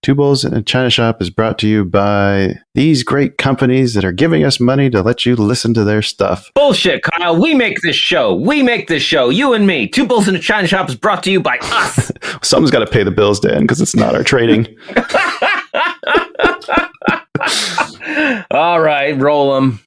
Two Bowls in a China Shop is brought to you by these great companies that are giving us money to let you listen to their stuff. Bullshit, Kyle. We make this show. You and me. Two Bulls in a China Shop is brought to you by us. Someone's got to pay the bills, Dan, because it's not our trading. All right, roll them.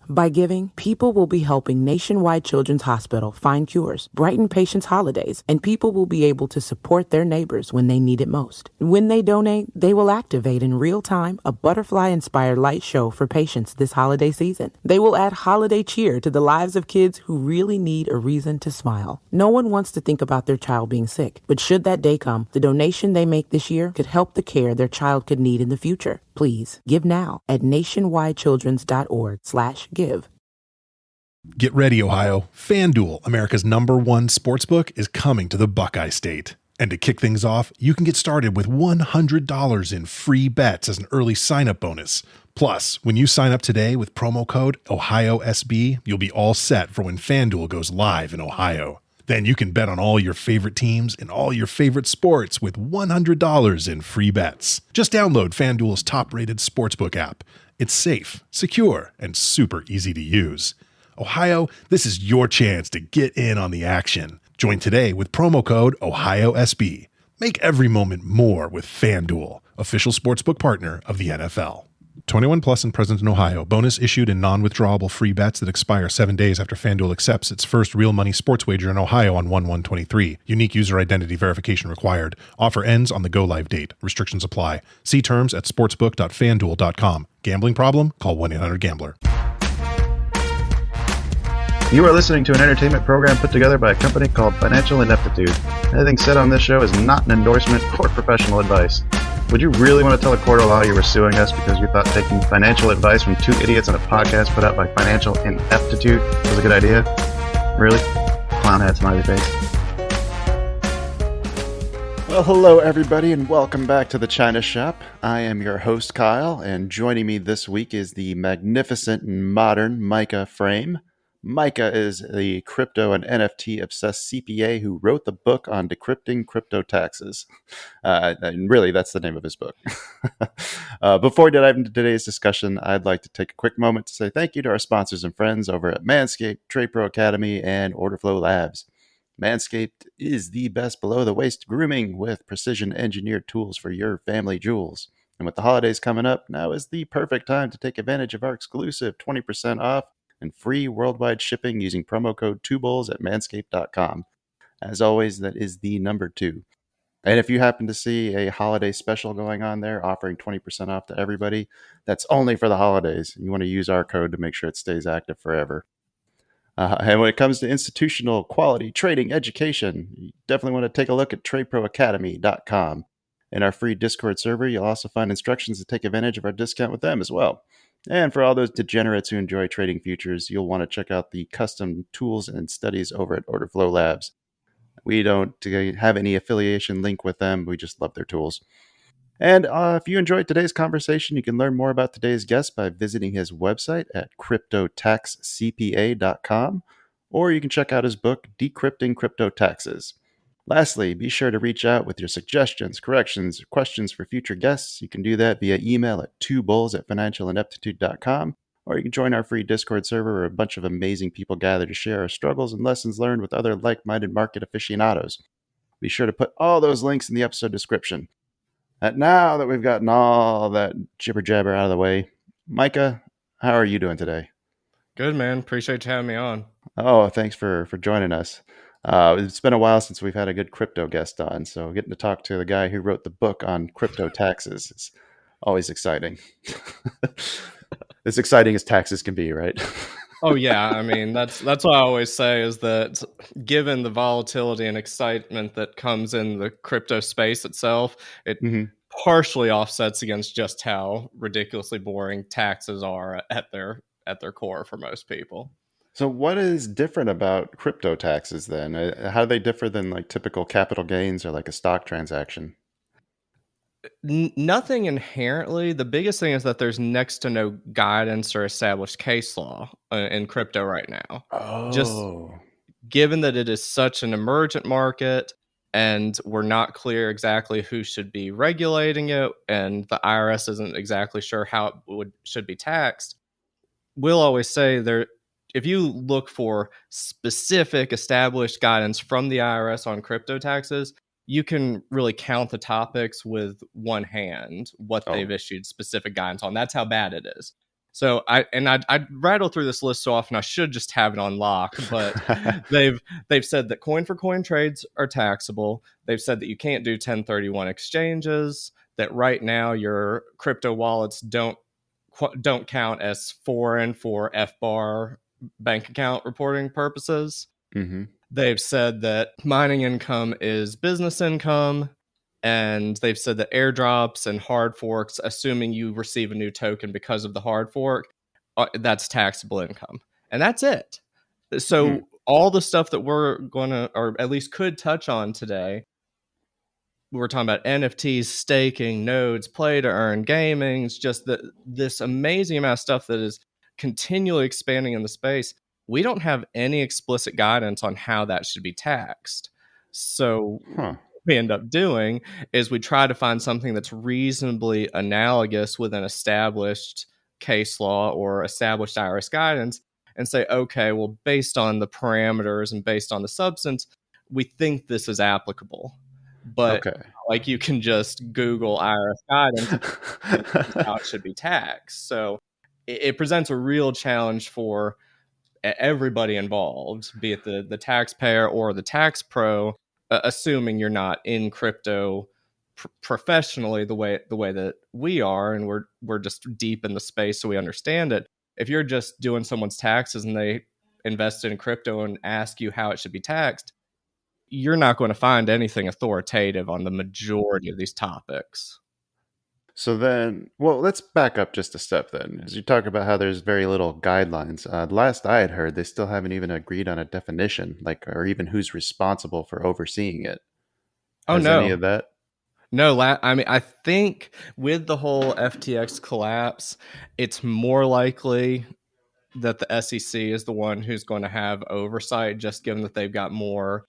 By giving, people will be helping Nationwide Children's Hospital find cures, brighten patients' holidays, and people will be able to support their neighbors when they need it most. When they donate, they will activate in real time a butterfly-inspired light show for patients this holiday season. They will add holiday cheer to the lives of kids who really need a reason to smile. No one wants to think about their child being sick, but should that day come, the donation they make this year could help the care their child could need in the future. Please give now at nationwidechildrens.org/give. Get ready, Ohio. FanDuel, America's #1 sportsbook, is coming to the Buckeye State. And to kick things off, you can get started with $100 in free bets as an early sign-up bonus. Plus, when you sign up today with promo code OhioSB, you'll be all set for when FanDuel goes live in Ohio. Then you can bet on all your favorite teams and all your favorite sports with $100 in free bets. Just download FanDuel's top-rated sportsbook app. It's safe, secure, and super easy to use. Ohio, this is your chance to get in on the action. Join today with promo code OhioSB. Make every moment more with FanDuel, official sportsbook partner of the NFL. 21 plus and present in Ohio. Bonus issued in non-withdrawable free bets that expire 7 days after FanDuel accepts its first real money sports wager in Ohio on 1/1/23. Unique user identity verification required. Offer ends on the go-live date. Restrictions apply. See terms at sportsbook.fanduel.com. Gambling problem? Call 1-800-GAMBLER. You are listening to an entertainment program put together by a company called Financial Ineptitude. Anything said on this show is not an endorsement or professional advice. Would you really want to tell a court of law you were suing us because you thought taking financial advice from two idiots on a podcast put out by Financial Ineptitude was a good idea? Really? Clown hat smiley face. Well, hello everybody and welcome back to the China Shop. I am your host Kyle, and joining me this week is the magnificent and modern Micah Fraim. Micah is the crypto and NFT obsessed CPA who wrote the book on decrypting crypto taxes. And really, that's the name of his book. Before we dive into today's discussion, I'd like to take a quick moment to say thank you to our sponsors and friends over at Manscaped, Trade Pro Academy, and Orderflow Labs. Manscaped is the best below-the-waist grooming with precision-engineered tools for your family jewels. And with the holidays coming up, now is the perfect time to take advantage of our exclusive 20% off and free worldwide shipping using promo code 2bulls at manscaped.com. As always, that is the number 2. And if you happen to see a holiday special going on there offering 20% off to everybody, that's only for the holidays. You want to use our code to make sure it stays active forever. And when it comes to institutional quality trading education, you definitely want to take a look at tradeproacademy.com. In our free Discord server, you'll also find instructions to take advantage of our discount with them as well. And for all those degenerates who enjoy trading futures, you'll want to check out the custom tools and studies over at Orderflow Labs. We don't have any affiliation link with them. We just love their tools. And if you enjoyed today's conversation, you can learn more about today's guest by visiting his website at cryptotaxcpa.com, or you can check out his book, Decrypting Crypto Taxes. Lastly, be sure to reach out with your suggestions, corrections, or questions for future guests. You can do that via email at 2bulls@financialineptitude.com, or you can join our free Discord server where a bunch of amazing people gather to share our struggles and lessons learned with other like-minded market aficionados. Be sure to put all those links in the episode description. And now that we've gotten all that jibber-jabber out of the way, Micah, how are you doing today? Good, man. Appreciate you having me on. Oh, thanks for joining us. It's been a while since we've had a good crypto guest on, so getting to talk to the guy who wrote the book on crypto taxes is always exciting. As exciting as taxes can be, right? Oh yeah, I mean that's what I always say is that given the volatility and excitement that comes in the crypto space itself, it partially offsets against just how ridiculously boring taxes are at their core for most people. So what is different about crypto taxes then? How do they differ than like typical capital gains or like a stock transaction? Nothing inherently. The biggest thing is that there's next to no guidance or established case law in crypto right now. Just Oh. given that it is such an emergent market and we're not clear exactly who should be regulating it, and the IRS isn't exactly sure how it should be taxed. We'll always say there, if you look for specific established guidance from the IRS on crypto taxes, you can really count the topics with one hand what they've issued specific guidance on. That's how bad it is. So I'd rattle through this list so often I should just have it on lock, but they've said that coin for coin trades are taxable. They've said that you can't do 1031 exchanges, that right now your crypto wallets don't count as foreign for FBAR bank account reporting purposes. Mm-hmm. They've said that mining income is business income, and they've said that airdrops and hard forks, assuming you receive a new token because of the hard fork, that's taxable income. And that's it. So all the stuff that we're going to, or at least could touch on today, we're talking about NFTs, staking, nodes, play to earn, gaming, just this amazing amount of stuff that is continually expanding in the space. We don't have any explicit guidance on how that should be taxed. So what we end up doing is we try to find something that's reasonably analogous with an established case law or established IRS guidance and say, okay, well, based on the parameters and based on the substance, we think this is applicable. But like you can just Google IRS guidance and how it should be taxed. So it presents a real challenge for everybody involved, be it the taxpayer or the tax pro, assuming you're not in crypto professionally the way that we are, and we're just deep in the space so we understand it. If you're just doing someone's taxes and they invested in crypto and ask you how it should be taxed, you're not going to find anything authoritative on the majority of these topics. So then, well, let's back up just a step then. As you talk about how there's very little guidelines, last I had heard, they still haven't even agreed on a definition, like, or even who's responsible for overseeing it. Has any of that? No, I mean, I think with the whole FTX collapse, it's more likely that the SEC is the one who's going to have oversight, just given that they've got more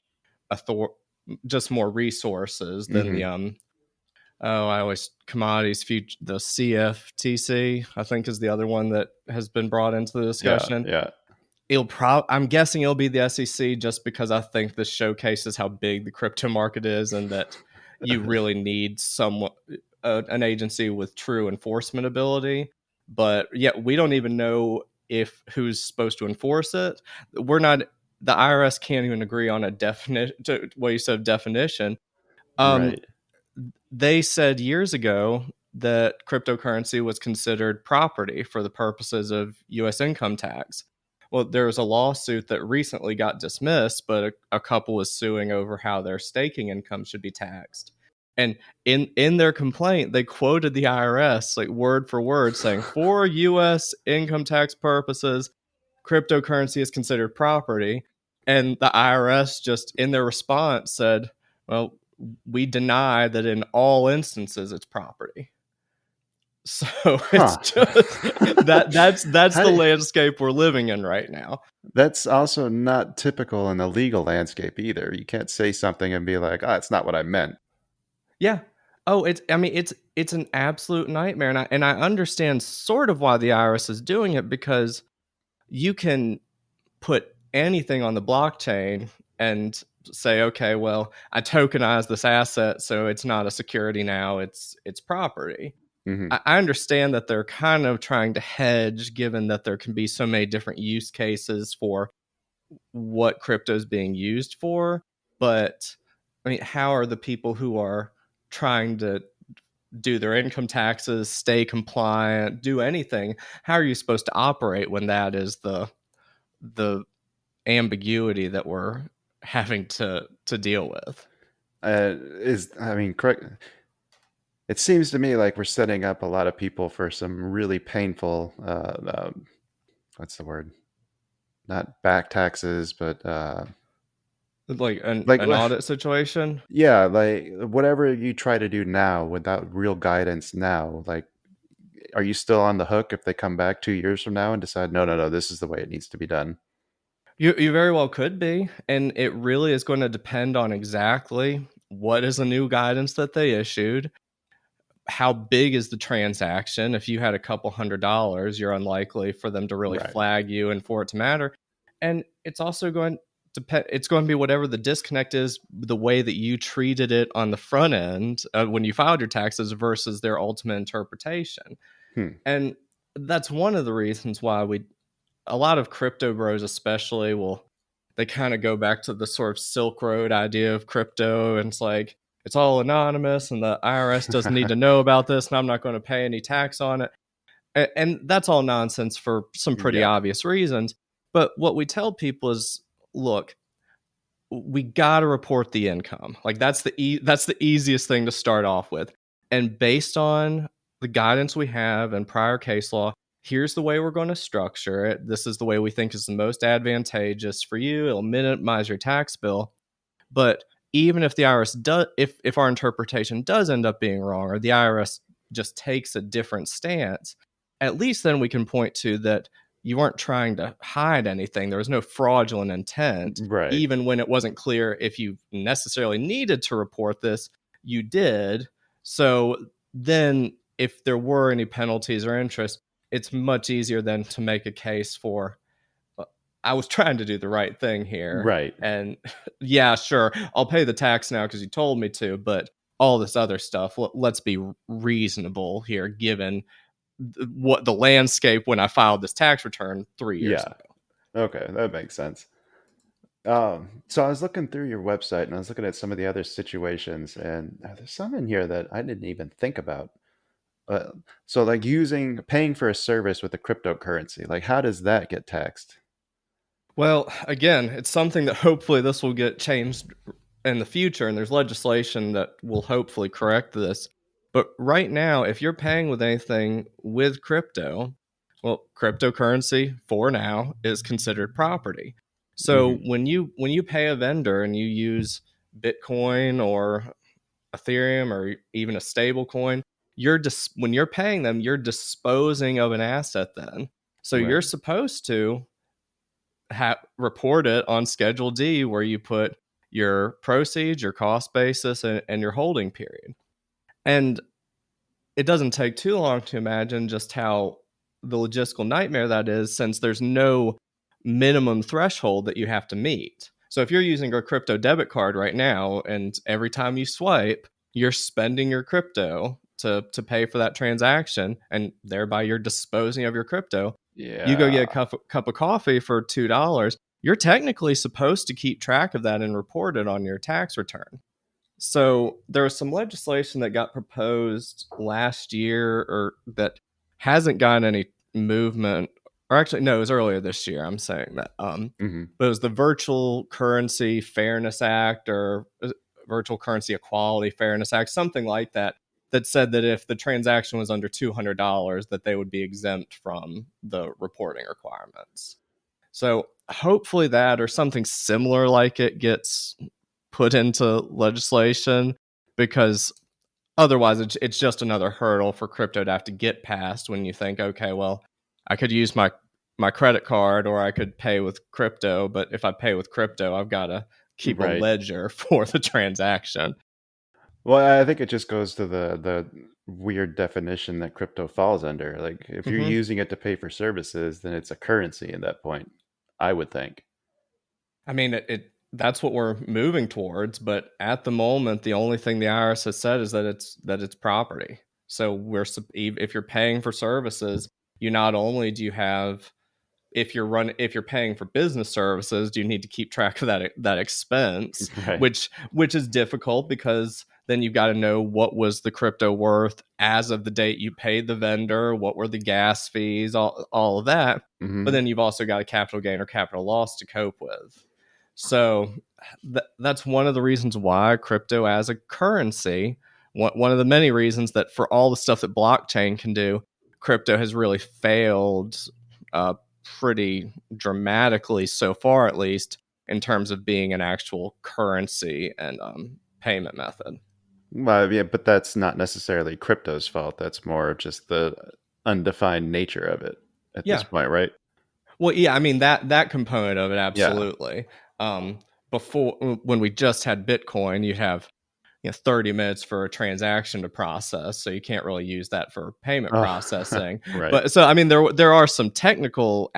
just more resources than the commodities future, the CFTC, I think, is the other one that has been brought into the discussion. Yeah. I'm guessing it'll be the SEC, just because I think this showcases how big the crypto market is and that you really need an agency with true enforcement ability. But yet we don't even know who's supposed to enforce it. The IRS can't even agree on a definition. What you said, definition. Right. They said years ago that cryptocurrency was considered property for the purposes of U.S. income tax. Well, there was a lawsuit that recently got dismissed, but a couple was suing over how their staking income should be taxed. And in their complaint, they quoted the IRS like word for word, saying, for U.S. income tax purposes, cryptocurrency is considered property. And the IRS just in their response said, well, we deny that in all instances it's property. So it's just that's the landscape we're living in right now. That's also not typical in the legal landscape either. You can't say something and be like, it's not what I meant. Yeah. Oh, it's an absolute nightmare. And I understand sort of why the IRS is doing it, because you can put anything on the blockchain and say, okay, well, I tokenize this asset, so it's not a security now, it's property. Mm-hmm. I understand that they're kind of trying to hedge, given that there can be so many different use cases for what crypto is being used for. But I mean, how are the people who are trying to do their income taxes, stay compliant, do anything, how are you supposed to operate when that is the ambiguity that we're having to deal with? Correct. It seems to me like we're setting up a lot of people for some really painful, what's the word? Not back taxes, but like an audit situation. Yeah, like whatever you try to do now without real guidance now, like, are you still on the hook if they come back 2 years from now and decide, no, this is the way it needs to be done? You very well could be, and it really is going to depend on exactly what is the new guidance that they issued? How big is the transaction? If you had a couple $100s, you're unlikely for them to really Right. flag you and for it to matter. And it's also going to be whatever the disconnect is, the way that you treated it on the front end when you filed your taxes versus their ultimate interpretation. And that's one of the reasons why a lot of crypto bros especially they kind of go back to the sort of Silk Road idea of crypto, and it's like, it's all anonymous and the IRS doesn't need to know about this and I'm not going to pay any tax on it. And that's all nonsense for some pretty obvious reasons. But what we tell people is, look, we got to report the income. Like that's the easiest thing to start off with. And based on the guidance we have and prior case law, here's the way we're going to structure it. This is the way we think is the most advantageous for you. It'll minimize your tax bill. But even if the IRS does, if our interpretation does end up being wrong, or the IRS just takes a different stance, at least then we can point to that you weren't trying to hide anything. There was no fraudulent intent. Right. Even when it wasn't clear if you necessarily needed to report this, you did. So then if there were any penalties or interest, it's much easier then to make a case for, I was trying to do the right thing here. Right. And yeah, sure, I'll pay the tax now because you told me to, but all this other stuff, let's be reasonable here, given what the landscape when I filed this tax return 3 years ago. Okay, that makes sense. So I was looking through your website and I was looking at some of the other situations, and there's some in here that I didn't even think about. So like paying for a service with a cryptocurrency, like how does that get taxed? Well, again, it's something that hopefully this will get changed in the future, and there's legislation that will hopefully correct this. But right now, if you're paying with anything with crypto, well, cryptocurrency for now is considered property. So when you pay a vendor and you use Bitcoin or Ethereum or even a stable coin, when you're paying them, you're disposing of an asset then. So you're supposed to report it on Schedule D, where you put your proceeds, your cost basis, and your holding period. And it doesn't take too long to imagine just how the logistical nightmare that is, since there's no minimum threshold that you have to meet. So if you're using a crypto debit card right now, and every time you swipe, you're spending your crypto to pay for that transaction, and thereby you're disposing of your crypto. You go get a cup of coffee for $2, you're technically supposed to keep track of that and report it on your tax return. So there was some legislation that got proposed last year, or that hasn't gotten any movement, or actually, no, it was earlier this year. I'm saying that. But it was the Virtual Currency Fairness Act, or Virtual Currency Equality Fairness Act, something like that, that said that if the transaction was under $200, that they would be exempt from the reporting requirements. So hopefully that, or something similar like it, gets put into legislation, because otherwise it's just another hurdle for crypto to have to get past, when you think, okay, well, I could use my credit card, or I could pay with crypto, but if I pay with crypto, I've got to keep a ledger for the transaction. Well, I think it just goes to the weird definition that crypto falls under. Like if you're using it to pay for services, then it's a currency at that point, I would think. I mean, that's what we're moving towards, but at the moment, the only thing the IRS has said is that it's property. So if you're paying for services, you not only do you have, if you're paying for business services, do you need to keep track of that expense, which is difficult, because then you've got to know what was the crypto worth as of the date you paid the vendor, what were the gas fees, all of that. But then you've also got a capital gain or capital loss to cope with. So that's one of the reasons why crypto as a currency, one of the many reasons that for all the stuff that blockchain can do, crypto has really failed pretty dramatically so far, at least in terms of being an actual currency and payment method. Well, yeah, but that's not necessarily crypto's fault. That's more of just the undefined nature of it at this point, right? Well, yeah, I mean that component of it, absolutely. Before, when we just had Bitcoin, you'd have 30 minutes for a transaction to process, so you can't really use that for payment processing. Right. But so I mean, there are some technical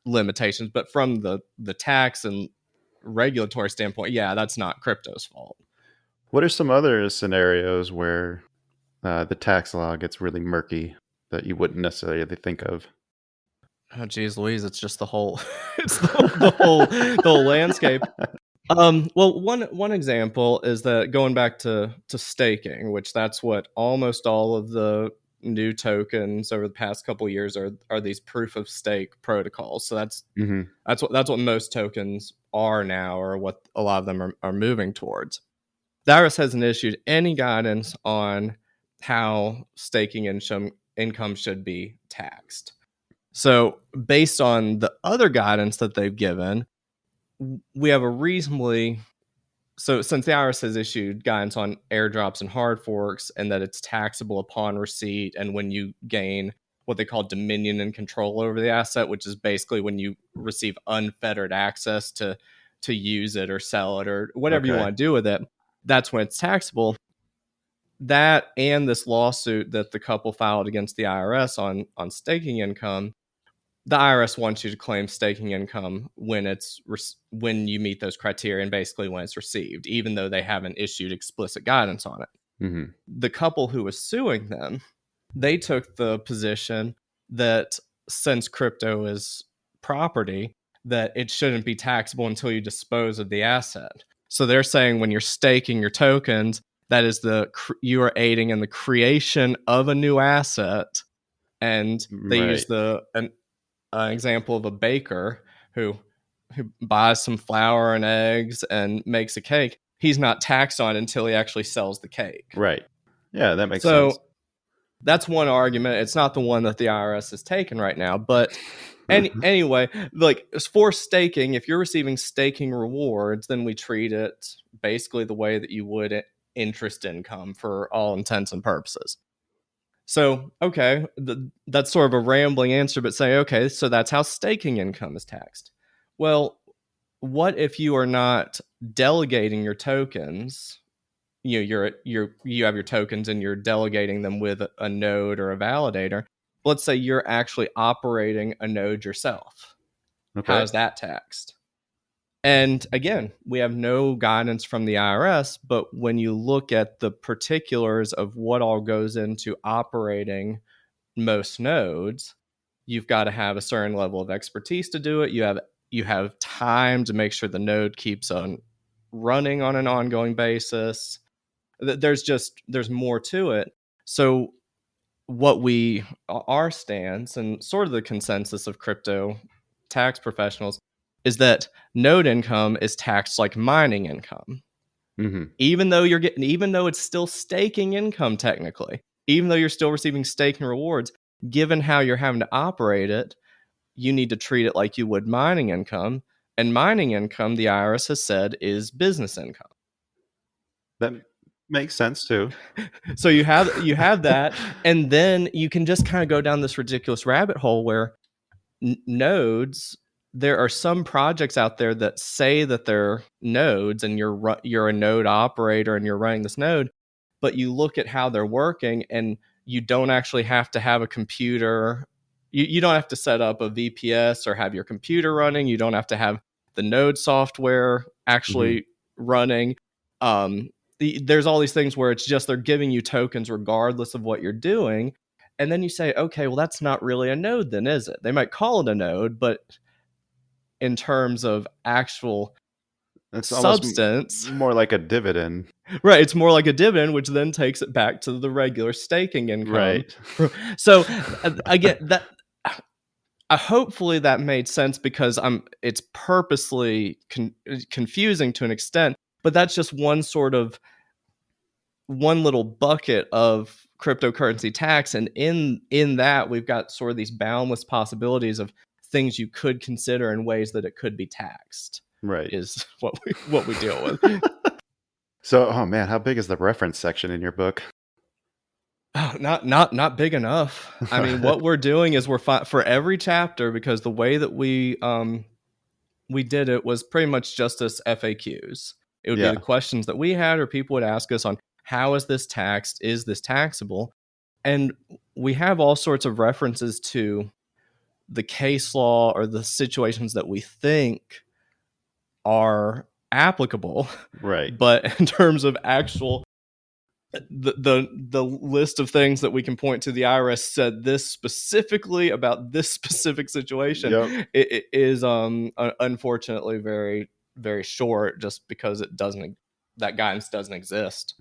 limitations, but from the tax and regulatory standpoint, yeah, that's not crypto's fault. What are some other scenarios where the tax law gets really murky that you wouldn't necessarily think of? Oh, geez, Louise, it's just the whole it's the whole landscape. Well, one example is that going back to staking, which that's what almost all of the new tokens over the past couple of years are these proof of stake protocols. So that's what most tokens are now, or what a lot of them are moving towards. The IRS hasn't issued any guidance on how staking income should be taxed. So based on the other guidance that they've given, we have a reasonably... So since the IRS has issued guidance on airdrops and hard forks, and that it's taxable upon receipt and when you gain what they call dominion and control over the asset, which is basically when you receive unfettered access to use it or sell it or whatever you want to do with it, that's when it's taxable. That and this lawsuit that the couple filed against the IRS on staking income, the IRS wants you to claim staking income when you meet those criteria, and basically when it's received, even though they haven't issued explicit guidance on it. The couple who was suing them, they took the position that since crypto is property, that it shouldn't be taxable until you dispose of the asset. So they're saying when you're staking your tokens, that is you are aiding in the creation of a new asset. And they use an example of a baker who buys some flour and eggs and makes a cake. He's not taxed on it until he actually sells the cake. Right. Yeah, that makes sense. So that's one argument. It's not the one that the IRS is taking right now, but anyway, like for staking, if you're receiving staking rewards, then we treat it basically the way that you would interest income for all intents and purposes. So, okay, that's sort of a rambling answer, but say, okay, so that's how staking income is taxed. Well, what if you are not delegating your tokens? You have your tokens and you're delegating them with a node or a validator. Let's say you're actually operating a node yourself. Okay. How is that taxed? And again, we have no guidance from the IRS, but when you look at the particulars of what all goes into operating most nodes, you've got to have a certain level of expertise to do it. You have time to make sure the node keeps on running on an ongoing basis. There's more to it. So what our stance and sort of the consensus of crypto tax professionals is that node income is taxed like mining income. Even though it's still staking income technically, even though you're still receiving staking rewards, given how you're having to operate it, you need to treat it like you would mining income. And mining income, the IRS has said, is business income. That makes sense too. So you have that, and then you can just kind of go down this ridiculous rabbit hole where nodes. There are some projects out there that say that they're nodes, and you're a node operator and you're running this node, but you look at how they're working, and you don't actually have to have a computer. You don't have to set up a VPS or have your computer running. You don't have to have the node software actually running. There's all these things where it's just they're giving you tokens regardless of what you're doing. And then you say, okay, well, that's not really a node then, is it? They might call it a node, but in terms of actual substance, more like a dividend. Right, it's more like a dividend, which then takes it back to the regular staking income. Right. So I get that. Hopefully that made sense, because it's purposely confusing to an extent, but that's just one little bucket of cryptocurrency tax, and in that we've got sort of these boundless possibilities of things you could consider in ways that it could be taxed. Right, is what we deal with. So, oh man, how big is the reference section in your book? Oh, not big enough. I mean, what we're doing is for every chapter, because the way that we did it was pretty much just as FAQs. It would be the questions that we had, or people would ask us on How is this taxed? Is this taxable? And we have all sorts of references to the case law or the situations that we think are applicable. Right. But in terms of actual the list of things that we can point to, the IRS said this specifically about this specific situation. Yep. It is unfortunately very, very short, just because that guidance doesn't exist.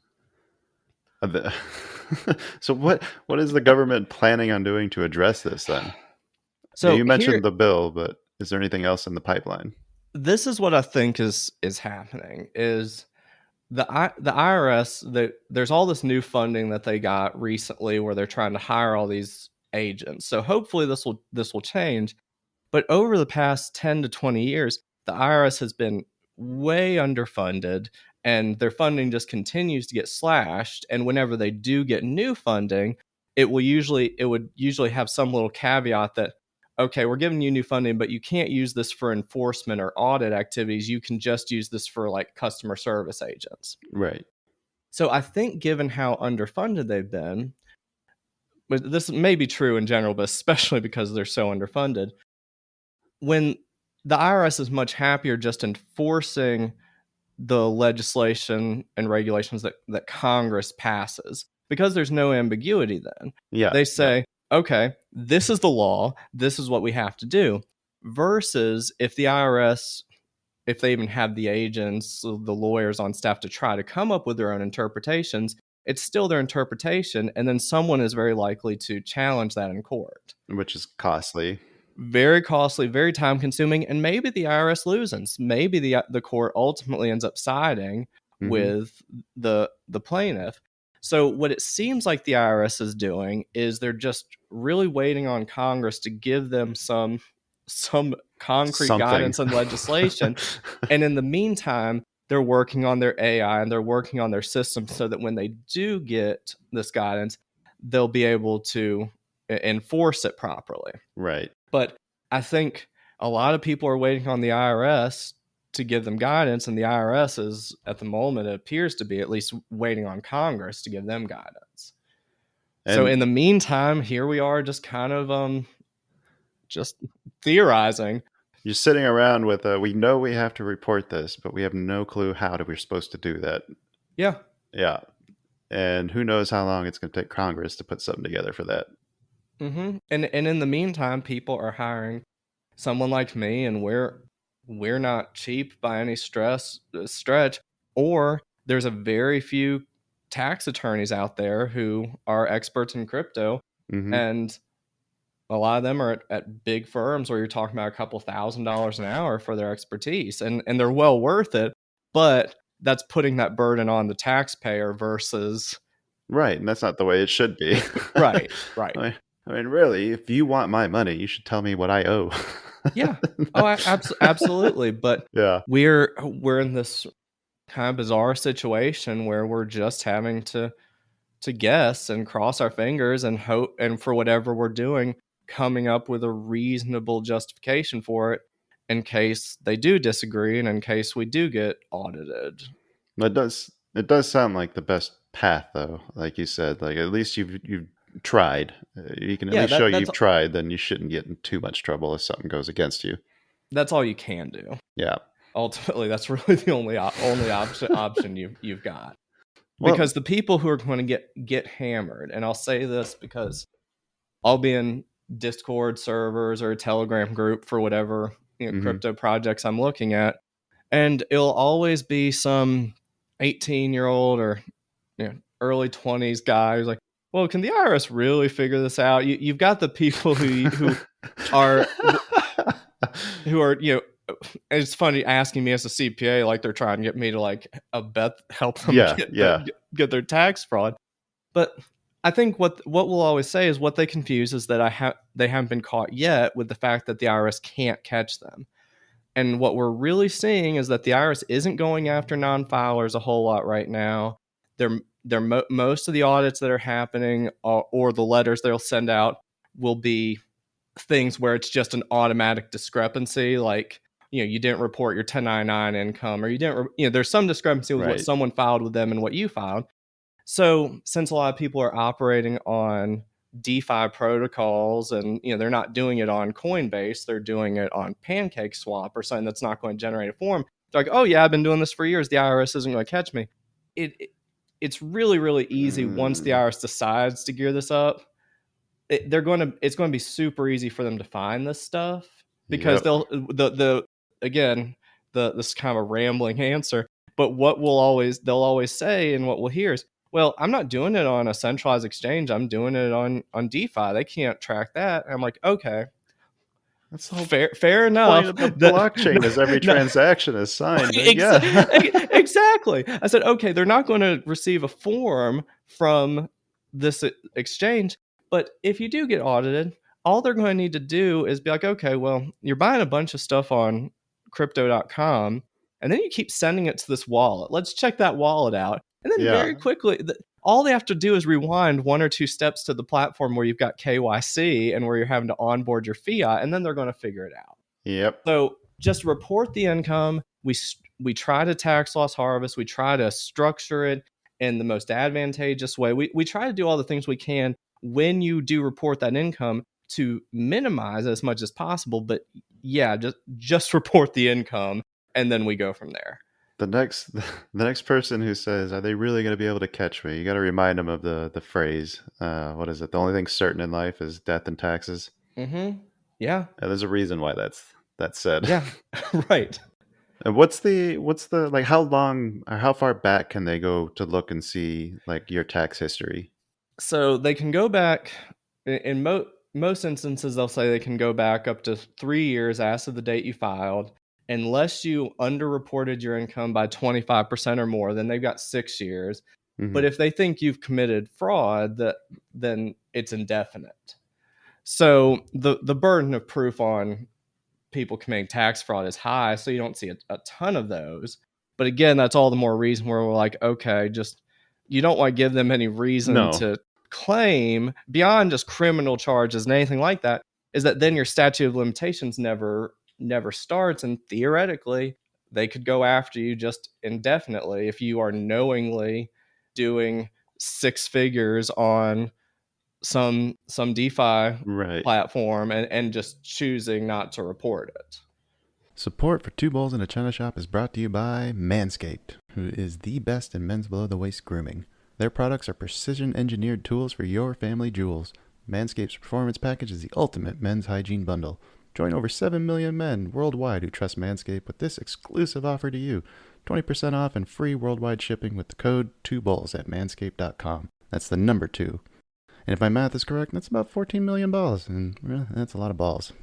So what is the government planning on doing to address this then? So you mentioned the bill, but is there anything else in the pipeline? This is what I think is happening is the IRS, there's all this new funding that they got recently where they're trying to hire all these agents. So hopefully this will change. But over the past 10 to 20 years, the IRS has been way underfunded, and their funding just continues to get slashed. And whenever they do get new funding, it would usually have some little caveat that, okay, we're giving you new funding, but you can't use this for enforcement or audit activities. You can just use this for like customer service agents. Right. So I think given how underfunded they've been, but this may be true in general, but especially because they're so underfunded, when the IRS is much happier just enforcing the legislation and regulations that Congress passes, because there's no ambiguity then. Yeah. They say, okay, this is the law, this is what we have to do. Versus if the IRS, if they even have the agents, the lawyers on staff to try to come up with their own interpretations, it's still their interpretation, and then someone is very likely to challenge that in court. Which is costly. Very costly, very time consuming, and maybe the IRS loses. Maybe the court ultimately ends up siding with the plaintiff. So what it seems like the IRS is doing is they're just really waiting on Congress to give them some concrete guidance and legislation. And in the meantime, they're working on their AI and they're working on their system so that when they do get this guidance, they'll be able to enforce it properly. Right. But I think a lot of people are waiting on the IRS to give them guidance, and the IRS is, at the moment, it appears to be at least waiting on Congress to give them guidance. And so in the meantime, here we are just kind of just theorizing. You're sitting around with, we know we have to report this, but we have no clue how we're supposed to do that. Yeah. Yeah. And who knows how long it's going to take Congress to put something together for that. Mm-hmm. And in the meantime, people are hiring someone like me, and we're not cheap by any stretch. Or there's a very few tax attorneys out there who are experts in crypto, and a lot of them are at big firms where you're talking about a couple $1,000s an hour for their expertise, and they're well worth it. But that's putting that burden on the taxpayer versus right, and that's not the way it should be. Right. I mean, really, if you want my money, you should tell me what I owe. Yeah. Oh, absolutely. But yeah, we're in this kind of bizarre situation where we're just having to guess and cross our fingers and hope, and for whatever we're doing, coming up with a reasonable justification for it in case they do disagree and in case we do get audited. It does sound like the best path, though. Like you said, like at least you've tried. You can at least show you've tried. Then you shouldn't get in too much trouble if something goes against you. That's all you can do. Yeah. Ultimately, that's really the only option you've got. Because the people who are going to get hammered, and I'll say this because I'll be in Discord servers or a Telegram group for whatever crypto projects I'm looking at, and it'll always be some 18-year-old or early 20s guy who's like, well, can the IRS really figure this out? You've got the people who are it's funny asking me as a CPA, like they're trying to get me to like help them get their tax fraud. But I think what we'll always say is what they confuse is that they haven't been caught yet with the fact that the IRS can't catch them. And what we're really seeing is that the IRS isn't going after non-filers a whole lot right now. Most of the audits that are happening or the letters they'll send out will be things where it's just an automatic discrepancy, like you didn't report your 1099 income, or you didn't there's some discrepancy with what someone filed with them and what you filed. So since a lot of people are operating on DeFi protocols and they're not doing it on Coinbase, they're doing it on PancakeSwap or something that's not going to generate a form. They're like, oh yeah, I've been doing this for years. The IRS isn't going to catch me. It's really, really easy once the IRS decides to gear this up. It's going to be super easy for them to find this stuff because this kind of a rambling answer, but what they'll always say and what we'll hear is, well, I'm not doing it on a centralized exchange. I'm doing it on DeFi. They can't track that. And I'm like, okay, that's the whole fair enough. Point of the blockchain is every transaction is signed. Yeah, exactly. I said, okay, they're not going to receive a form from this exchange, but if you do get audited, all they're going to need to do is be like, okay, well, you're buying a bunch of stuff on crypto.com, and then you keep sending it to this wallet. Let's check that wallet out. And then very quickly, all they have to do is rewind 1 or 2 steps to the platform where you've got KYC and where you're having to onboard your fiat, and then they're going to figure it out. Yep. So just report the income. We try to tax loss harvest. We try to structure it in the most advantageous way. We try to do all the things we can when you do report that income to minimize as much as possible. But yeah, just report the income, and then we go from there. The next person who says, "Are they really going to be able to catch me?" You got to remind them of the phrase. What is it? The only thing certain in life is death and taxes. Mm-hmm. Yeah. There's a reason why that's said. Yeah. Right. And what's the like? How long or how far back can they go to look and see like your tax history? So they can go back in most instances. They'll say they can go back up to 3 years as of the date you filed. Unless you underreported your income by 25% or more, then they've got 6 years. Mm-hmm. But if they think you've committed fraud, then it's indefinite. So the burden of proof on people committing tax fraud is high, so you don't see a ton of those. But again, that's all the more reason where we're like, okay, just you don't want to give them any reason to claim beyond just criminal charges and anything like that, is that then your statute of limitations never starts, and theoretically they could go after you just indefinitely if you are knowingly doing 6 figures on some DeFi platform and just choosing not to report it. Support for Two Bowls in a China Shop is brought to you by Manscaped, who is the best in men's below-the-waist grooming. Their products are precision-engineered tools for your family jewels. Manscaped's Performance Package is the ultimate men's hygiene bundle. Join over 7 million men worldwide who trust Manscaped with this exclusive offer to you. 20% off and free worldwide shipping with the code 2BOWLS at manscaped.com. That's the number 2. And if my math is correct, that's about 14 million balls, and that's a lot of balls.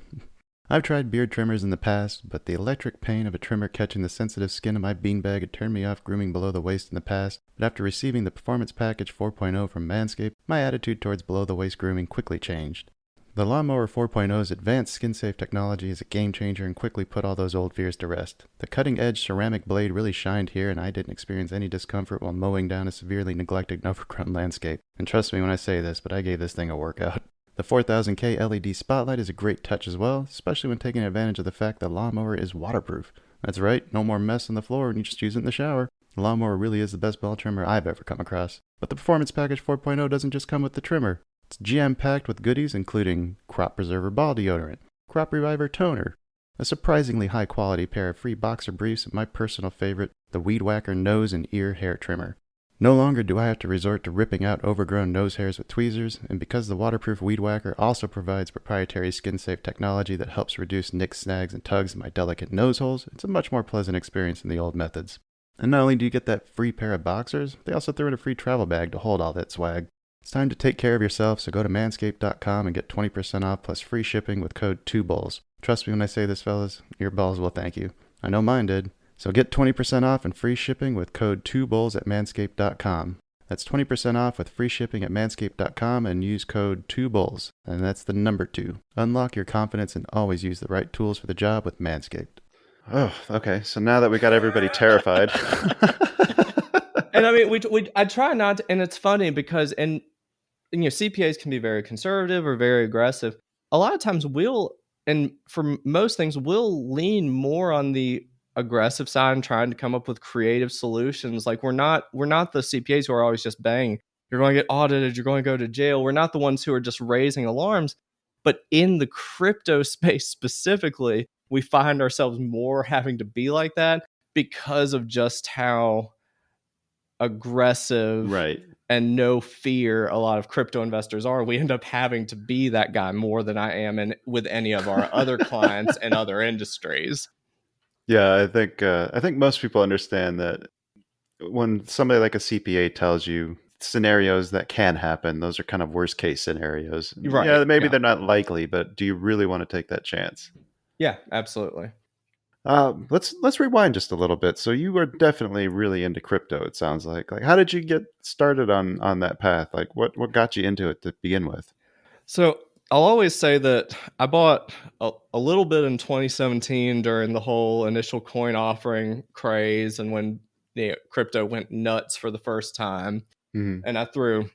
I've tried beard trimmers in the past, but the electric pain of a trimmer catching the sensitive skin of my beanbag had turned me off grooming below the waist in the past. But after receiving the Performance Package 4.0 from Manscaped, my attitude towards below-the-waist grooming quickly changed. The Lawnmower 4.0's advanced skin-safe technology is a game-changer and quickly put all those old fears to rest. The cutting-edge ceramic blade really shined here, and I didn't experience any discomfort while mowing down a severely neglected and overgrown landscape. And trust me when I say this, but I gave this thing a workout. The 4000K LED spotlight is a great touch as well, especially when taking advantage of the fact that Lawnmower is waterproof. That's right, no more mess on the floor when you just use it in the shower. The Lawnmower really is the best ball trimmer I've ever come across. But the Performance Package 4.0 doesn't just come with the trimmer. It's jam-packed with goodies including Crop Preserver Ball Deodorant, Crop Reviver Toner, a surprisingly high-quality pair of free boxer briefs, and my personal favorite, the Weed Whacker Nose and Ear Hair Trimmer. No longer do I have to resort to ripping out overgrown nose hairs with tweezers, and because the waterproof Weed Whacker also provides proprietary skin-safe technology that helps reduce nicks, snags, and tugs in my delicate nose holes, it's a much more pleasant experience than the old methods. And not only do you get that free pair of boxers, they also throw in a free travel bag to hold all that swag. It's time to take care of yourself, so go to manscaped.com and get 20% off plus free shipping with code 2BOWLS. Trust me when I say this, fellas, your balls will thank you. I know mine did. So get 20% off and free shipping with code 2BOWLS at manscaped.com. That's 20% off with free shipping at manscaped.com and use code 2BOWLS, and that's the number 2. Unlock your confidence and always use the right tools for the job with Manscaped. Oh, okay. So now that we got everybody terrified. And I mean, I try not to, and it's funny because, CPAs can be very conservative or very aggressive. A lot of times and for most things, we'll lean more on the aggressive side and trying to come up with creative solutions. Like we're not the CPAs who are always just bang, you're going to get audited, you're going to go to jail. We're not the ones who are just raising alarms. But in the crypto space specifically, we find ourselves more having to be like that because of just how aggressive and no fear a lot of crypto investors are. We end up having to be that guy more than I am with any of our other clients and other industries. Yeah, I think most people understand that when somebody like a CPA tells you scenarios that can happen, those are kind of worst case scenarios. Right. Yeah, maybe they're not likely, but do you really want to take that chance? Yeah, absolutely. Let's rewind just a little bit. So you were definitely really into crypto, it sounds like. Like, how did you get started on that path? Like, what got you into it to begin with? So I'll always say that I bought a little bit in 2017 during the whole initial coin offering craze and when crypto went nuts for the first time. Mm-hmm. And I threw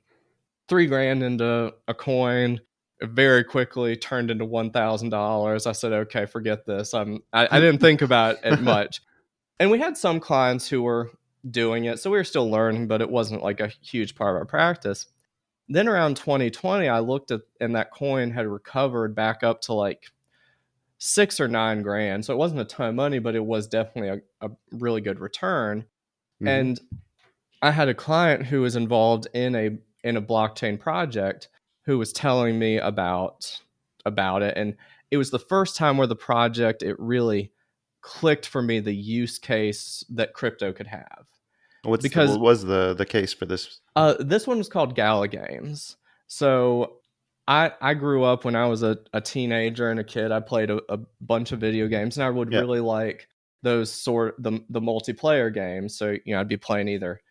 $3,000 into a coin. It very quickly turned into $1,000. I said, okay, forget this. I didn't think about it much. And we had some clients who were doing it, so we were still learning, but it wasn't like a huge part of our practice. Then around 2020, I looked at, and that coin had recovered back up to like 6 or 9 grand. So it wasn't a ton of money, but it was definitely a really good return. Mm-hmm. And I had a client who was involved in a blockchain project who was telling me about it. And it was the first time where the project, it really clicked for me, the use case that crypto could have. What was the case for this? This one was called Gala Games. So I grew up when I was a teenager and a kid. I played a bunch of video games, and I would really like those the multiplayer games. So I'd be playing either,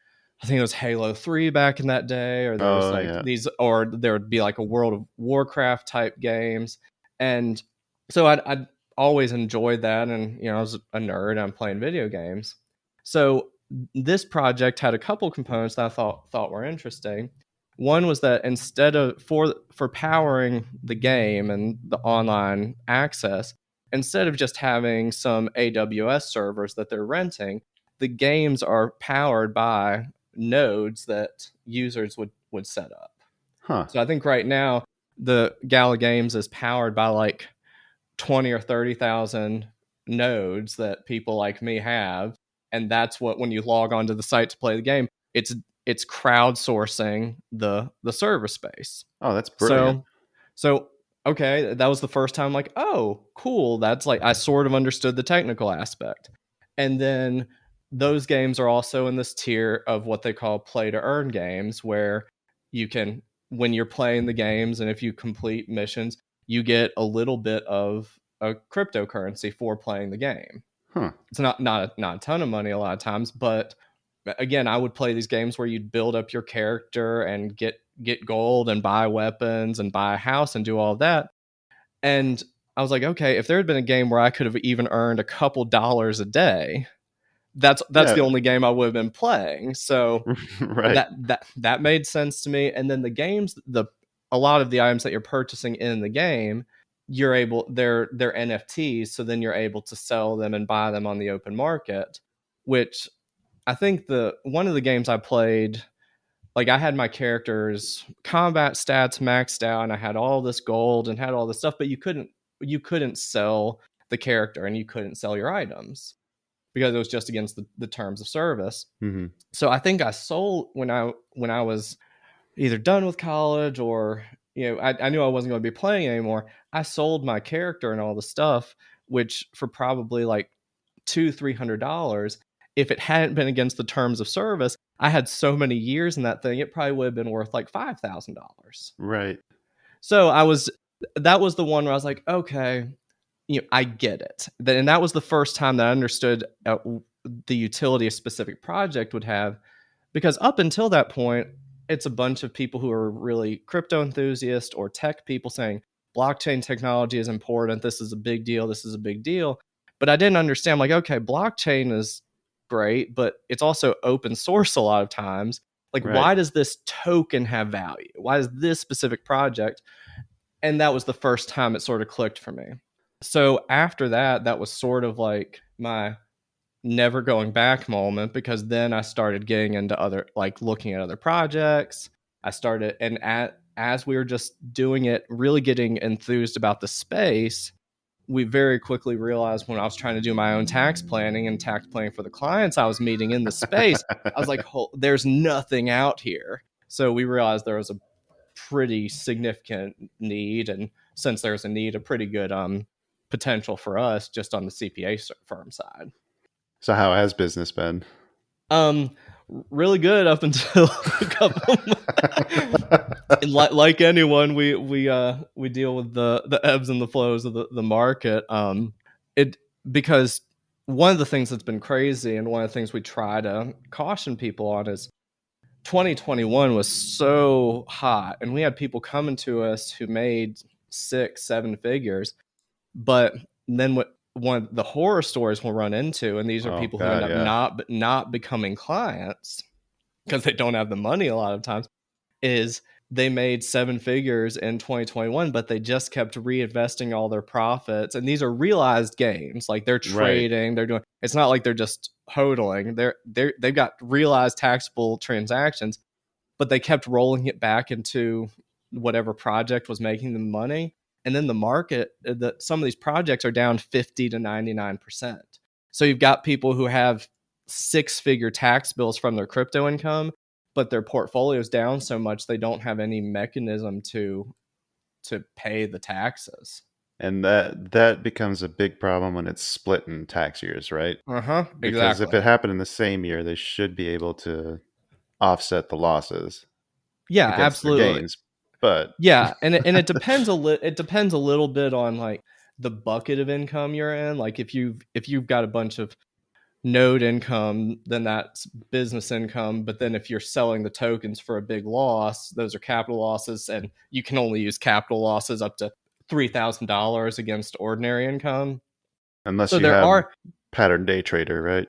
I think it was Halo 3 back in that day, or there was these, or there would be like a World of Warcraft type games. And so I'd always enjoyed that. And, I was a nerd. I'm playing video games. So this project had a couple components that I thought were interesting. One was that instead of for powering the game and the online access, instead of just having some AWS servers that they're renting, the games are powered by nodes that users would set up. So I think right now the Gala Games is powered by like 20 or 30,000 nodes that people like me have. And that's what, when you log onto the site to play the game, it's crowdsourcing the server space. Oh, that's brilliant. So okay, that was the first time like, oh, cool. That's like, I sort of understood the technical aspect. And then those games are also in this tier of what they call play to earn games, where you can, when you're playing the games and if you complete missions, you get a little bit of a cryptocurrency for playing the game. It's not a ton of money a lot of times, but again, I would play these games where you'd build up your character and get gold and buy weapons and buy a house and do all of that. And I was like, okay, if there had been a game where I could have even earned a couple dollars a day, that's the only game I would have been playing. So that made sense to me. And then the games, a lot of the items that you're purchasing in the game, they're NFTs, so then you're able to sell them and buy them on the open market, which I think one of the games I played, like I had my character's combat stats maxed out and I had all this gold and had all this stuff, but you couldn't sell the character and you couldn't sell your items because it was just against the terms of service. Mm-hmm. So I think I sold when I was either done with college or I knew I wasn't going to be playing anymore. I sold my character and all the stuff, which for probably like $200-$300. If it hadn't been against the terms of service, I had so many years in that thing, it probably would have been worth like $5,000. Right. So that was the one where I was like, okay, I get it. And that was the first time that I understood the utility a specific project would have, because up until that point, it's a bunch of people who are really crypto enthusiasts or tech people saying blockchain technology is important. This is a big deal. This is a big deal. But I didn't understand, like, okay, blockchain is great, but it's also open source a lot of times. Like, why does this token have value? Why is this specific project? And that was the first time it sort of clicked for me. So after that, that was sort of like my never going back moment, because then I started getting into other, like looking at other projects. I started, and as we were just doing it, really getting enthused about the space, we very quickly realized when I was trying to do my own tax planning and tax planning for the clients I was meeting in the space, I was like, there's nothing out here. So we realized there was a pretty significant need. And since there's a need, a pretty good potential for us just on the CPA firm side. So how has business been? Really good up until a couple. like anyone, we deal with the ebbs and the flows of the market. Because one of the things that's been crazy, and one of the things we try to caution people on, is 2021 was so hot, and we had people coming to us who made 6-7 figures, but then one of the horror stories we'll run into, and these are people who end up not becoming clients because they don't have the money a lot of times, is they made 7 figures in 2021, but they just kept reinvesting all their profits. And these are realized gains. Like they're trading, they're doing, it's not like they're just hodling. They've got realized taxable transactions, but they kept rolling it back into whatever project was making them money. And then the market, some of these projects are down 50 to 99%. So you've got people who have 6-figure tax bills from their crypto income, but their portfolio's down so much they don't have any mechanism to pay the taxes. And that becomes a big problem when it's split in tax years, right? Because exactly. If it happened in the same year, they should be able to offset the losses. Yeah, absolutely. Gains. But yeah, and it depends it depends a little bit on like the bucket of income you're in. Like if you've got a bunch of node income, then that's business income. But then if you're selling the tokens for a big loss, those are capital losses, and you can only use capital losses up to $3,000 against ordinary income. Unless you have pattern day trader, right?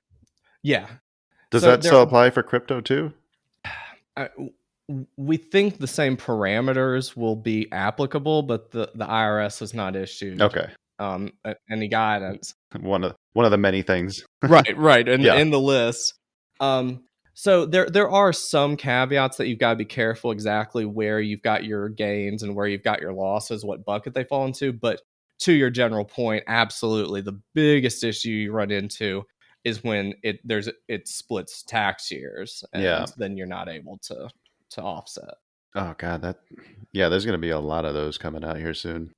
Yeah. Does that still apply for crypto too? We think the same parameters will be applicable, but the IRS has not issued any guidance. One of the many things. right. In the list. So there are some caveats that you've got to be careful exactly where you've got your gains and where you've got your losses, what bucket they fall into. But to your general point, absolutely, the biggest issue you run into is when it splits tax years, and then you're not able to offset. Oh God, there's going to be a lot of those coming out here soon.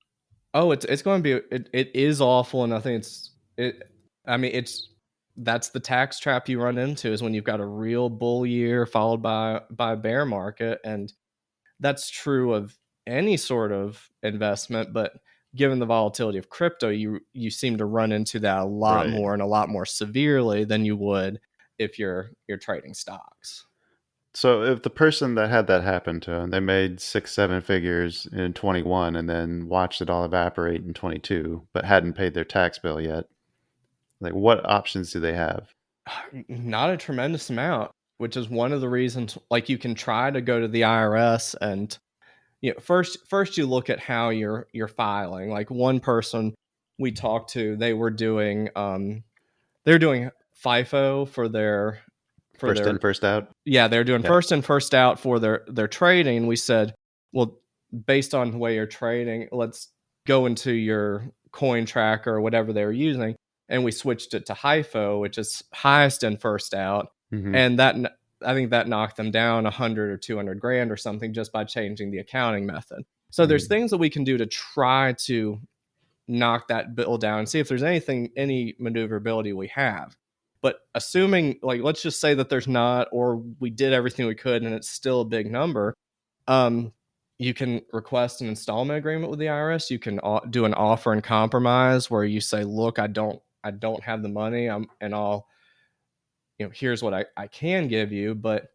Oh, it's going to be it is awful, and I think that's the tax trap you run into, is when you've got a real bull year followed by a bear market. And that's true of any sort of investment, but given the volatility of crypto, you seem to run into that a lot more and a lot more severely than you would if you're trading stocks. So if the person that had that happen to them, they made 6-7 figures in 21 and then watched it all evaporate in 22, but hadn't paid their tax bill yet, like what options do they have? Not a tremendous amount, which is one of the reasons, like, you can try to go to the IRS and, first you look at how you're filing. Like one person we talked to, they were doing FIFO for their first in, first out. Yeah, they're doing first in, first out for their trading. We said, well, based on the way you're trading, let's go into your coin tracker or whatever they were using, and we switched it to HIFO, which is highest in, first out. Mm-hmm. And I think that knocked them down 100 or 200 grand or something just by changing the accounting method. So there's things that we can do to try to knock that bill down and see if there's any maneuverability we have. But assuming, like, let's just say that there's not, or we did everything we could and it's still a big number, you can request an installment agreement with the IRS. You can do an offer and compromise where you say, look, I don't have the money, and I'll, here's what I can give you. But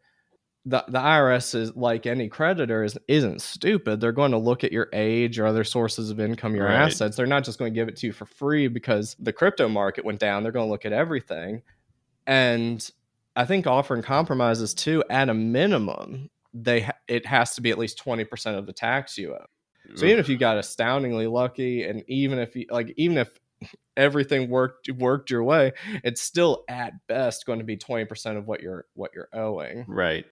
the IRS is like any creditor, isn't stupid. They're going to look at your age or other sources of income, your assets. They're not just going to give it to you for free because the crypto market went down. They're going to look at everything. And I think offering compromises too, at a minimum, it has to be at least 20% of the tax you owe. So even if you got astoundingly lucky, and even if everything worked your way, it's still at best going to be 20% of what you're owing. Right.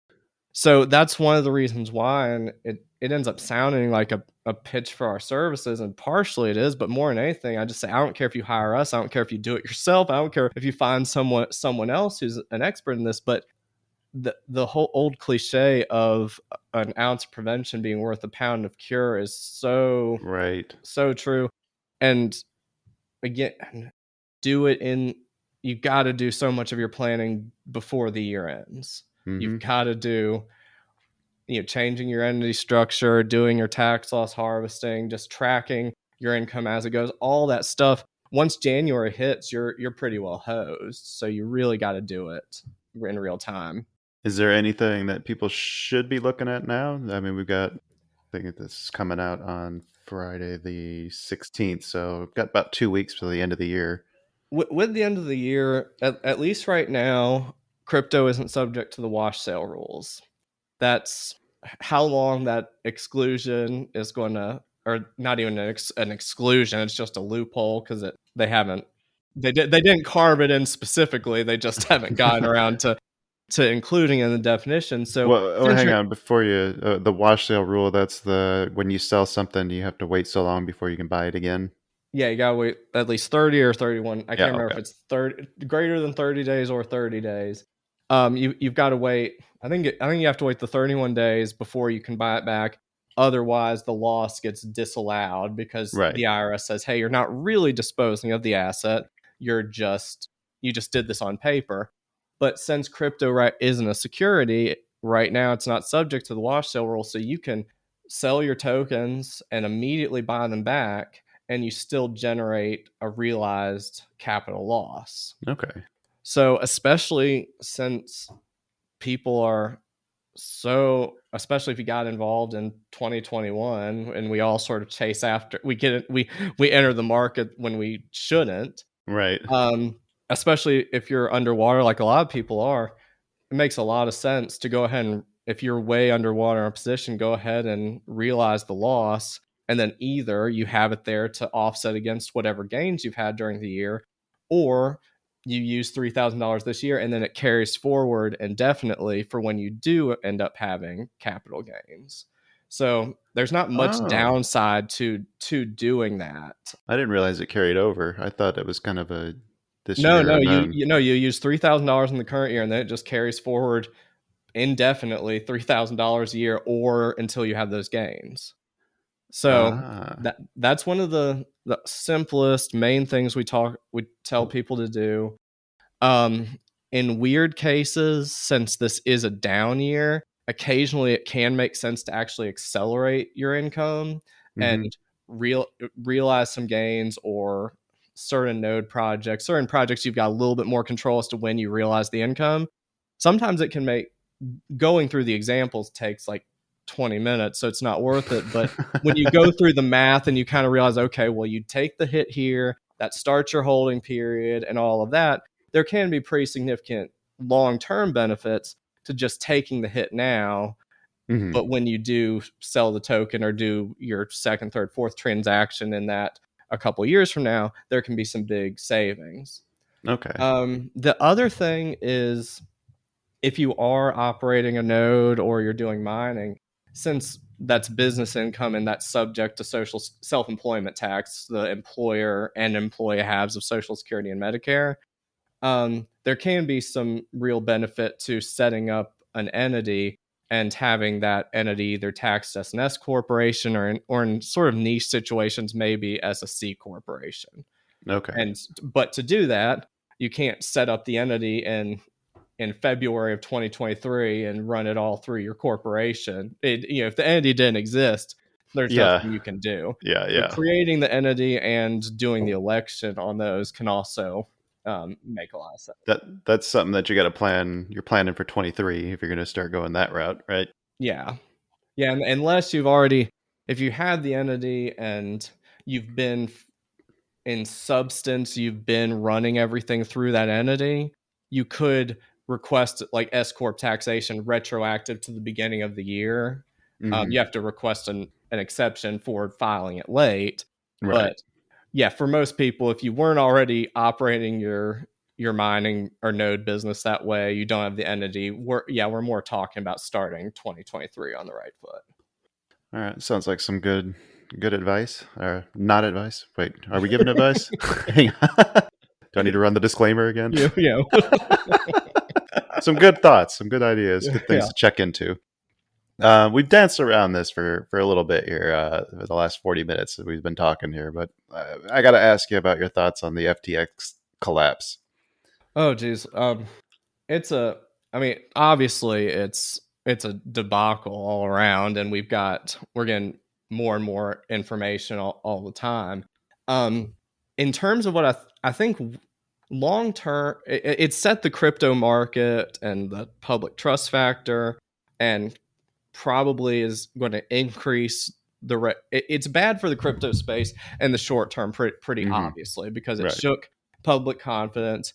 So that's one of the reasons why, and it ends up sounding like a pitch for our services, and partially it is, but more than anything, I just say, I don't care if you hire us, I don't care if you do it yourself, I don't care if you find someone else who's an expert in this, but the whole old cliche of an ounce of prevention being worth a pound of cure is so true. And again, you got to do so much of your planning before the year ends. Mm-hmm. You've got to do, changing your entity structure, doing your tax loss harvesting, just tracking your income as it goes, all that stuff. Once January hits, you're pretty well hosed. So you really got to do it in real time. Is there anything that people should be looking at now? I mean, I think this is coming out on Friday the 16th, so we've got about 2 weeks to the end of the year. With the end of the year, at least right now, crypto isn't subject to the wash sale rules. That's how long that exclusion is going to, or not even an exclusion, it's just a loophole because they didn't carve it in specifically. They just haven't gotten around to including in the definition. So well hang on before you the wash sale rule, that's when you sell something you have to wait so long before you can buy it again. Yeah, you gotta wait at least 30 or 31. I can't remember if it's 30 greater than 30 days or 30 days. You've got to wait. I think you have to wait the 31 days before you can buy it back. Otherwise, the loss gets disallowed because the IRS says, "Hey, you're not really disposing of the asset. You just did this on paper." But since crypto isn't a security right now, it's not subject to the wash sale rule, so you can sell your tokens and immediately buy them back, and you still generate a realized capital loss. Okay. So especially since people are especially if you got involved in 2021 and we all sort of chase after, we enter the market when we shouldn't. Right. Especially if you're underwater like a lot of people are, it makes a lot of sense to go ahead and, if you're way underwater in a position, go ahead and realize the loss. And then either you have it there to offset against whatever gains you've had during the year, or you use $3,000 this year and then it carries forward indefinitely for when you do end up having capital gains. So there's not much downside to doing that. I didn't realize it carried over. I thought it was kind of a No, you use $3,000 in the current year and then it just carries forward indefinitely $3,000 a year or until you have those gains. So that's one of the simplest main things we tell people to do. In weird cases, since this is a down year, occasionally it can make sense to actually accelerate your income and realize some gains, or certain projects you've got a little bit more control as to when you realize the income. Sometimes it can make going through the examples takes like 20 minutes, so it's not worth it. But when you go through the math and you kind of realize, okay, well, you take the hit here, that starts your holding period and all of that, there can be pretty significant long-term benefits to just taking the hit now. But when you do sell the token or do your second, third, fourth transaction in that a couple years from now, there can be some big savings. Okay. The other thing is, if you are operating a node or you're doing mining, since that's business income and that's subject to social self-employment tax, the employer and employee halves of Social Security and Medicare, there can be some real benefit to setting up an entity and having that entity either taxed as an S corporation or in sort of niche situations, maybe as a C corporation. Okay. But to do that, you can't set up the entity in February of 2023 and run it all through your corporation. If the entity didn't exist, there's nothing you can do. Yeah. So creating the entity and doing the election on those can also make a lot of sense. That's something that you got to plan. You're planning for 23 if you're going to start going that route, right? Yeah. And unless if you had the entity and you've been in substance, you've been running everything through that entity, you could request like S corp taxation retroactive to the beginning of the year. You have to request an exception for filing it late, right. But yeah, for most people, if you weren't already operating your mining or node business that way, you don't have the entity. We're more talking about starting 2023 on the right foot. All right, sounds like some good advice or not advice. Wait, are we giving advice? Hang on. Do I need to run the disclaimer again? Yeah. Some good thoughts, some good ideas, good things Yeah. to check into. We've danced around this for a little bit here for the last 40 minutes that we've been talking here, but I got to ask you about your thoughts on the FTX collapse. Oh, geez. I mean, obviously it's a debacle all around, and we're getting more and more information all the time. In terms of what I think long term, it set the crypto market and the public trust factor, and probably is going to increase it's bad for the crypto space in the short term, pretty obviously, because it shook public confidence.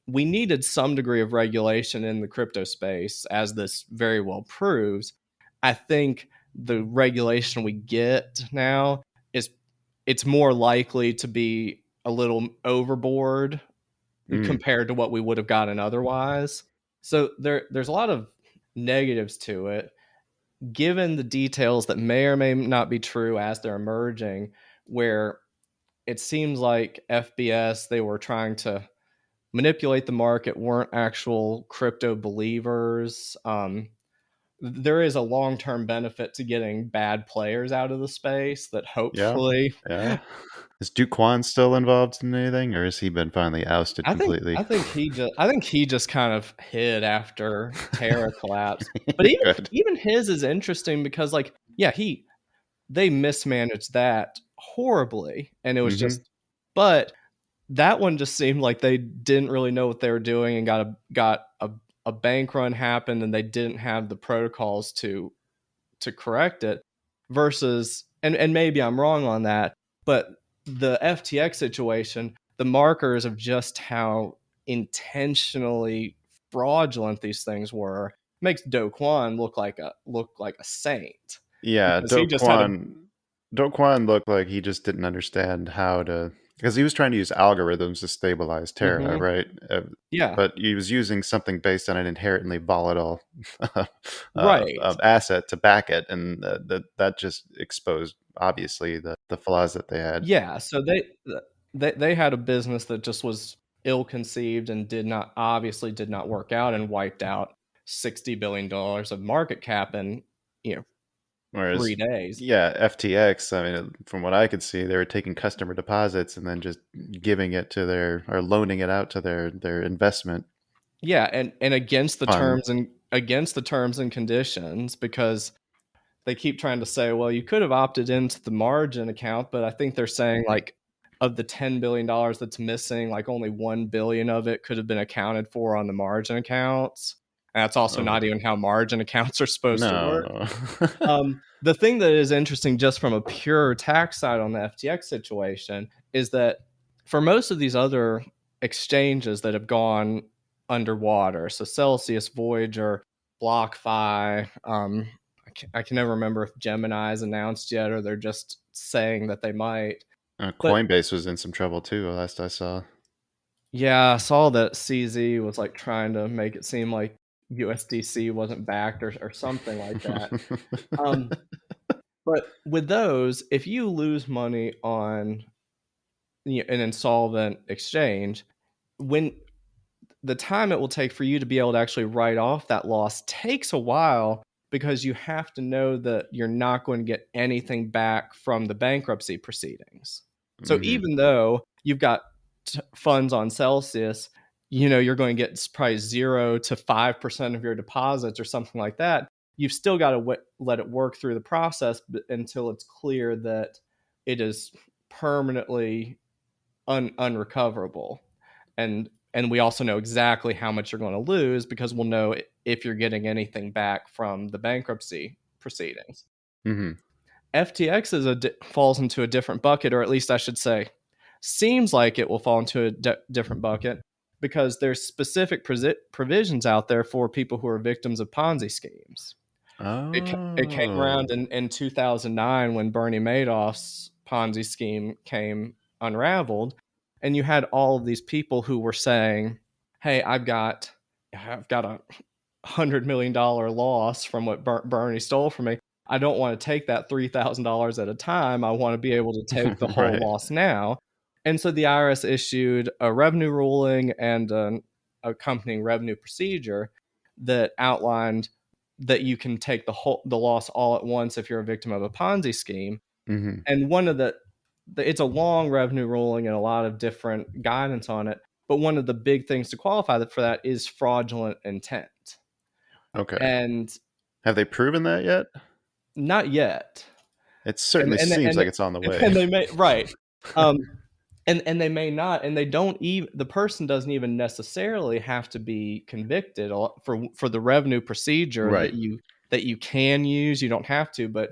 We needed some degree of regulation in the crypto space, as this very well proves. I think the regulation we get now it's more likely to be a little overboard compared to what we would have gotten otherwise. So there's a lot of negatives to it, given the details that may or may not be true as they're emerging, where it seems like FBS, they were trying to manipulate the market, weren't actual crypto believers. There is a long-term benefit to getting bad players out of the space that hopefully. Yeah. Is Duke Kwan still involved in anything, or has he been finally ousted completely? I think he just kind of hid after Terra collapsed. But even his is interesting because, like, yeah, they mismanaged that horribly, and it was just. But that one just seemed like they didn't really know what they were doing, and got a bank run happened, and they didn't have the protocols to correct it. Versus, and maybe I'm wrong on that, but the FTX situation, the markers of just how intentionally fraudulent these things were, makes Do Kwon look like a saint. Yeah, Because he just had Do Kwon looked like he just didn't understand how to, because he was trying to use algorithms to stabilize Terra, right? Yeah. But he was using something based on an inherently volatile Right. asset to back it, and that just exposed obviously the flaws that they had. Yeah, so they had a business that just was ill-conceived and did not work out, and wiped out $60 billion of market cap in, Whereas, 3 days. yeah, FTX, I mean, from what I could see, they were taking customer deposits and then just giving it to or loaning it out to their investment. Yeah, and against the fund. terms and conditions, because they keep trying to say, well, you could have opted into the margin account, but I think they're saying, like, of the $10 billion that's missing, like, only $1 billion of it could have been accounted for on the margin accounts. And that's also not even how margin accounts are supposed to work. The thing that is interesting, just from a pure tax side on the FTX situation, is that for most of these other exchanges that have gone underwater, so Celsius, Voyager, BlockFi, I can never remember if Gemini's announced yet, or they're just saying that they might. Coinbase was in some trouble too, last I saw. Yeah, I saw that CZ was, like, trying to make it seem like USDC wasn't backed or something like that. But with those, if you lose money on an insolvent exchange, when the time it will take for you to be able to actually write off that loss takes a while, because you have to know that you're not going to get anything back from the bankruptcy proceedings. So even though you've got funds on Celsius, you're going to get probably 0 to 5% of your deposits or something like that. You've still got to let it work through the process until it's clear that it is permanently unrecoverable. And we also know exactly how much you're going to lose, because we'll know if you're getting anything back from the bankruptcy proceedings. FTX falls into a different bucket, or at least I should say, seems like it will fall into a different bucket, because there's specific provisions out there for people who are victims of Ponzi schemes. It came around in 2009 when Bernie Madoff's Ponzi scheme came unraveled, and you had all of these people who were saying, hey, I've got a $100 million loss from what Bernie stole from me. I don't want to take that $3,000 at a time. I want to be able to take the whole Right. loss now. And so the IRS issued a revenue ruling and an accompanying revenue procedure that outlined that you can take the loss all at once if you're a victim of a Ponzi scheme. Mm-hmm. And one of it's a long revenue ruling and a lot of different guidance on it. But one of the big things to qualify for that is fraudulent intent. Okay. And have they proven that yet? Not yet. It certainly seems like it's on the way. And they may right. And they may not, and they don't even, the person doesn't even necessarily have to be convicted for the revenue procedure Right. that you can use. You don't have to, but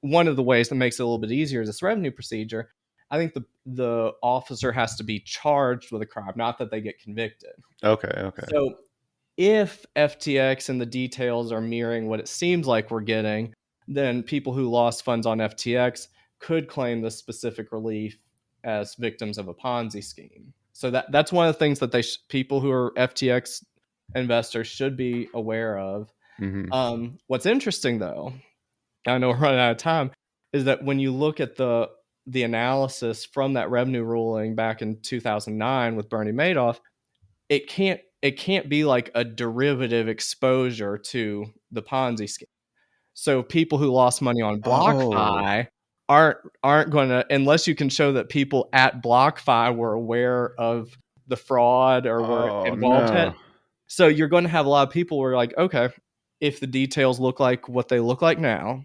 one of the ways that makes it a little bit easier is this revenue procedure. I think the officer has to be charged with a crime, not that they get convicted. Okay. So if FTX and the details are mirroring what it seems like we're getting, then people who lost funds on FTX could claim the specific relief as victims of a Ponzi scheme. So that's one of the things that people who are FTX investors should be aware of. Mm-hmm. What's interesting, though, I know we're running out of time, is that when you look at the analysis from that revenue ruling back in 2009 with Bernie Madoff, it can't be like a derivative exposure to the Ponzi scheme. So people who lost money on BlockFi aren't going to, unless you can show that people at BlockFi were aware of the fraud or were involved in it. So you're going to have a lot of people who are like, okay, if the details look like what they look like now,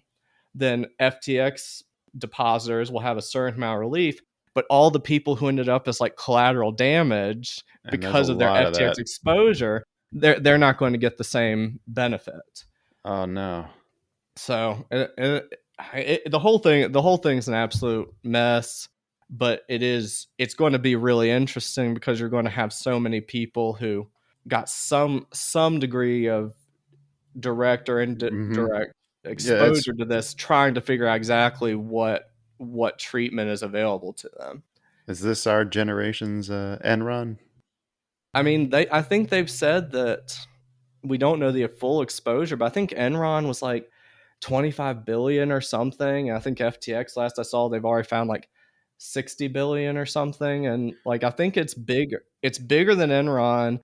then FTX depositors will have a certain amount of relief. But all the people who ended up as like collateral damage because of their FTX exposure, they're not going to get the same benefit. Oh no! So the whole thing's an absolute mess. But it's going to be really interesting because you're going to have so many people who got some degree of direct or indirect exposure to this, trying to figure out exactly what treatment is available to them. Is this our generation's Enron? I mean, I think they've said that we don't know the full exposure, but I think Enron was like 25 billion or something. And I think FTX, last I saw, they've already found like 60 billion or something. And like, I think it's bigger. It's bigger than Enron.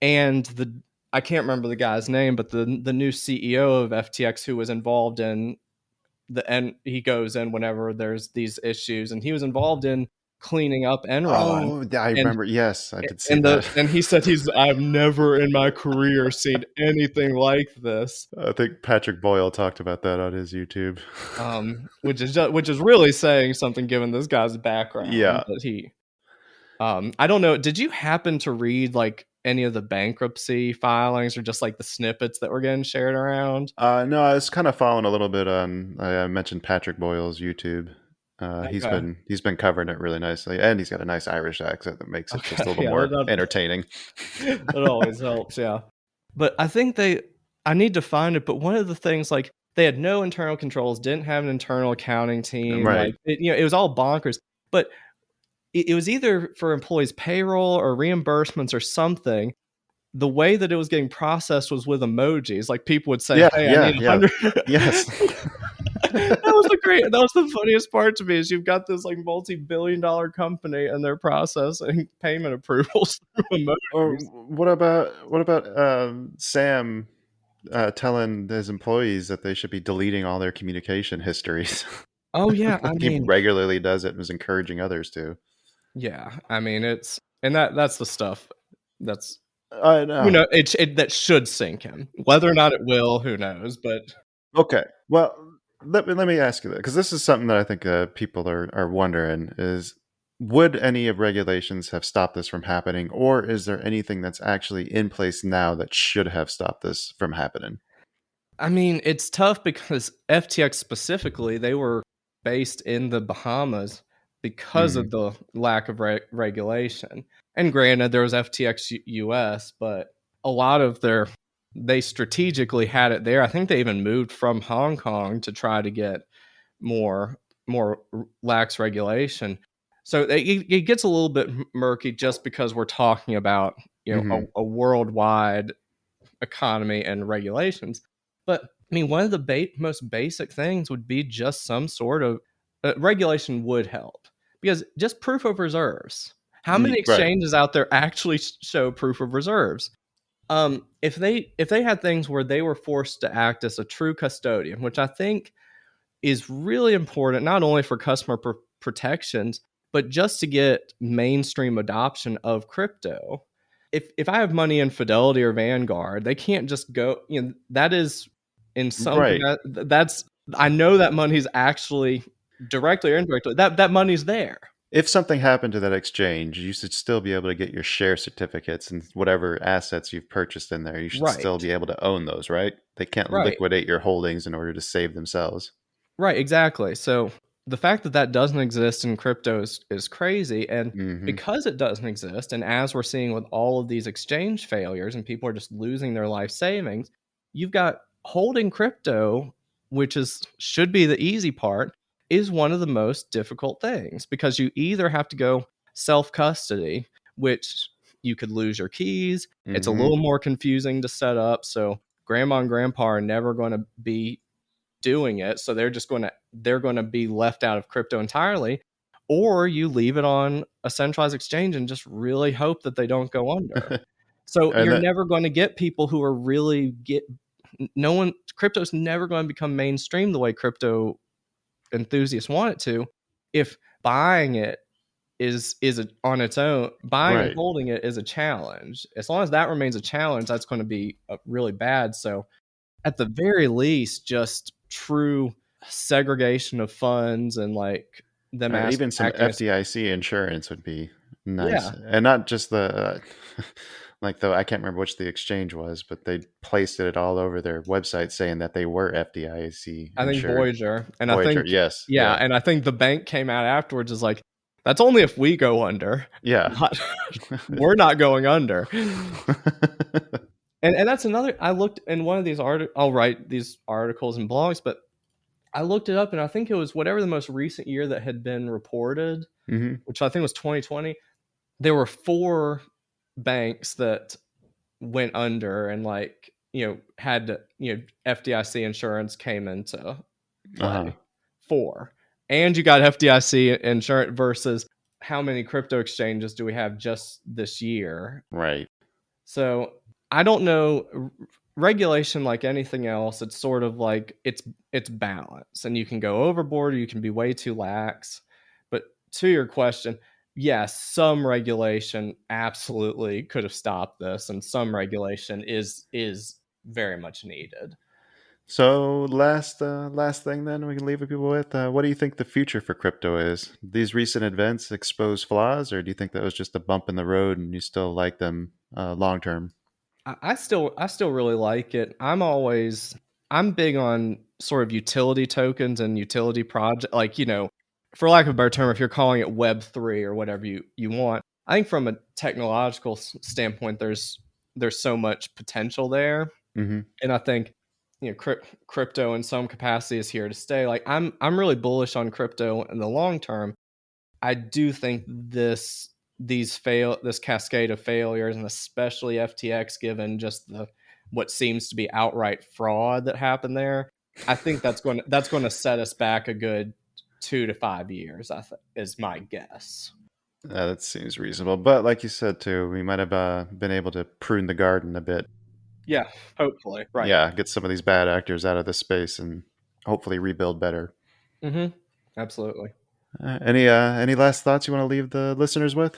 And I can't remember the guy's name, but the new CEO of FTX who was involved in he goes in whenever there's these issues, and he was involved in cleaning up Enron. Oh, I remember. Yes, I did see that. And he said I've never in my career seen anything like this. I think Patrick Boyle talked about that on his YouTube. Which is really saying something given this guy's background. Yeah. That he, I don't know. Did you happen to read like any of the bankruptcy filings or just like the snippets that were getting shared around? No, I was kind of following a little bit on. I mentioned Patrick Boyle's YouTube. Okay. He's been covering it really nicely, and he's got a nice Irish accent that makes it just a little more entertaining. It always helps, yeah. But I think I need to find it. But one of the things, like, they had no internal controls, didn't have an internal accounting team, Right? Like, it was all bonkers. But it was either for employees' payroll or reimbursements or something. The way that it was getting processed was with emojis. Like, people would say, "Hey, I need 100." Yes. That was the funniest part to me, is you've got this like multi-billion-dollar company and they're processing payment approvals through emojis. Or what about Sam telling his employees that they should be deleting all their communication histories? Oh yeah, I He mean, regularly does it and was encouraging others to. yeah, I mean, that's the stuff that's, I know. you know, that should sink in. Whether or not it will, who knows? But okay, well, let me ask you that, because this is something that I think people are wondering: is would any of regulations have stopped this from happening, or is there anything that's actually in place now that should have stopped this from happening? I mean, it's tough because FTX specifically, they were based in the Bahamas because of the lack of regulation. And granted, there was FTX US, but a lot of they strategically had it there. I think they even moved from Hong Kong to try to get more lax regulation. So it gets a little bit murky just because we're talking about, a worldwide economy and regulations. But I mean, one of the most basic things would be just some sort of regulation would help, because just proof of reserves. How many Right. exchanges out there actually show proof of reserves? If they had things where they were forced to act as a true custodian, which I think is really important, not only for customer protections, but just to get mainstream adoption of crypto. If I have money in Fidelity or Vanguard, they can't just go, that is in some Right. that's, I know that money's actually directly or indirectly, that money's there. If something happened to that exchange, you should still be able to get your share certificates and whatever assets you've purchased in there. You should still Right. be able to own those, right? They can't Right. liquidate your holdings in order to save themselves. Right, exactly. So the fact that that doesn't exist in crypto is crazy. And because it doesn't exist, and as we're seeing with all of these exchange failures and people are just losing their life savings, you've got holding crypto, which should be the easy part, is one of the most difficult things, because you either have to go self-custody, which you could lose your keys. It's a little more confusing to set up. So grandma and grandpa are never going to be doing it, so they're going to be left out of crypto entirely. Or you leave it on a centralized exchange and just really hope that they don't go under. So And you're that, never going to get people who are really no one, crypto's never going to become mainstream the way crypto enthusiasts want it to, if buying it on its own, buying and right. holding it is a challenge. As long as that remains a challenge, that's going to be really bad. So at the very least, just true segregation of funds and like them Even some acting as, FDIC insurance would be nice, yeah. and not just the like the I can't remember which the exchange was, but they placed it all over their website saying that they were FDIC I think insured. Voyager, and I Voyager, think, yes, yeah, yeah, and I think the bank came out afterwards is like, that's only if we go under. yeah. We're not going under. And that's another, I looked in one of these I'll write these articles and blogs, but I looked it up and I think it was whatever the most recent year that had been reported, which I think was 2020. There were 4 banks that went under, and like, had to, FDIC insurance came into play. 4. And you got FDIC insurance versus how many crypto exchanges do we have just this year? Right. So I don't know. Regulation, like anything else, it's sort of like it's balance, and you can go overboard or you can be way too lax. But to your question, yes, some regulation absolutely could have stopped this, and some regulation is very much needed. So last thing then we can leave people with. What do you think the future for crypto is? These recent events expose flaws, or do you think that was just a bump in the road and you still like them long term? I still really like it. I'm big on sort of utility tokens and utility project, like, for lack of a better term, if you're calling it Web3 or whatever you want. I think from a technological standpoint, there's so much potential there, Mm-hmm. and I think, crypto in some capacity is here to stay. Like, I'm really bullish on crypto in the long term. I do think this cascade of failures, and especially FTX, given just what seems to be outright fraud that happened there, I think that's going to set us back a good 2 to 5 years. Is my guess. That seems reasonable. But like you said too, we might have been able to prune the garden a bit. Yeah, hopefully, right. Yeah, get some of these bad actors out of this space and hopefully rebuild better. Absolutely. Any last thoughts you want to leave the listeners with?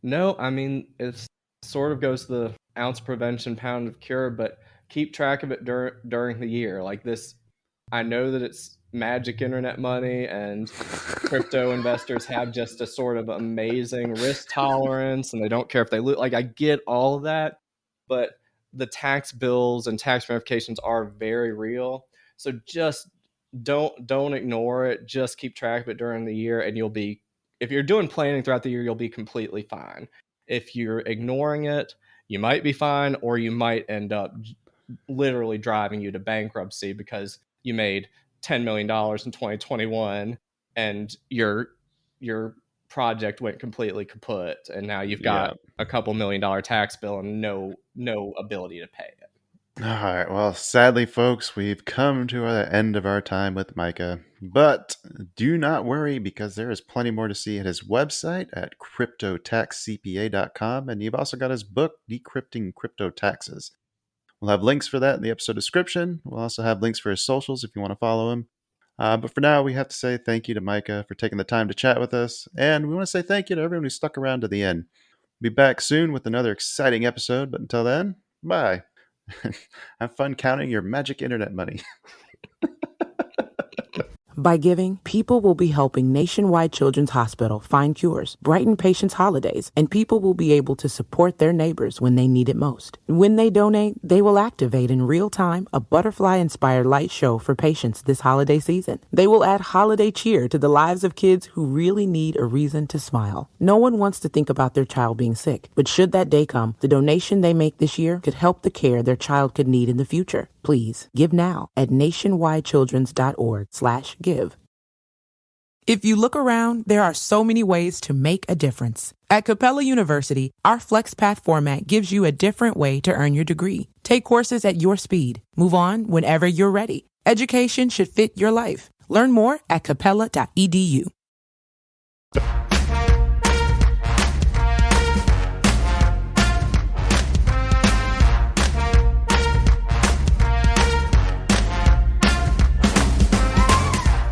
No, I mean, it sort of goes the ounce prevention, pound of cure, but keep track of it during the year. Like this, I know that it's magic internet money, and crypto investors have just a sort of amazing risk tolerance, and they don't care if they lose. Like, I get all of that, but the tax bills and tax ramifications are very real. So just don't ignore it. Just keep track of it during the year, and if you're doing planning throughout the year, you'll be completely fine. If you're ignoring it, you might be fine, or you might end up literally driving you to bankruptcy because you made $10 million in 2021 and your project went completely kaput, and now you've got a couple $1 million tax bill and no ability to pay it. All right. Well, sadly, folks, we've come to the end of our time with Micah. But do not worry, because there is plenty more to see at his website at cryptotaxcpa.com. And you've also got his book, Decrypting Crypto Taxes. We'll have links for that in the episode description. We'll also have links for his socials if you want to follow him. But for now, we have to say thank you to Micah for taking the time to chat with us. And we want to say thank you to everyone who stuck around to the end. We'll be back soon with another exciting episode. But until then, bye. Have fun counting your magic internet money. By giving, people will be helping Nationwide Children's Hospital find cures, brighten patients' holidays, and people will be able to support their neighbors when they need it most. When they donate, they will activate in real time a butterfly-inspired light show for patients this holiday season. They will add holiday cheer to the lives of kids who really need a reason to smile. No one wants to think about their child being sick, but should that day come, the donation they make this year could help the care their child could need in the future. Please give now at nationwidechildrens.org/give. If you look around, there are so many ways to make a difference. At Capella University, our FlexPath format gives you a different way to earn your degree. Take courses at your speed. Move on whenever you're ready. Education should fit your life. Learn more at capella.edu.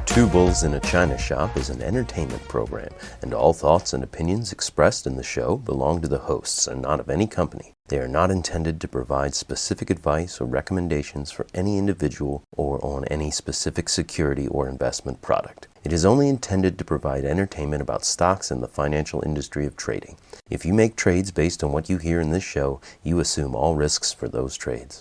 Two Bulls in a China Shop is an entertainment program, and all thoughts and opinions expressed in the show belong to the hosts and not of any company. They are not intended to provide specific advice or recommendations for any individual or on any specific security or investment product. It is only intended to provide entertainment about stocks and the financial industry of trading. If you make trades based on what you hear in this show, you assume all risks for those trades.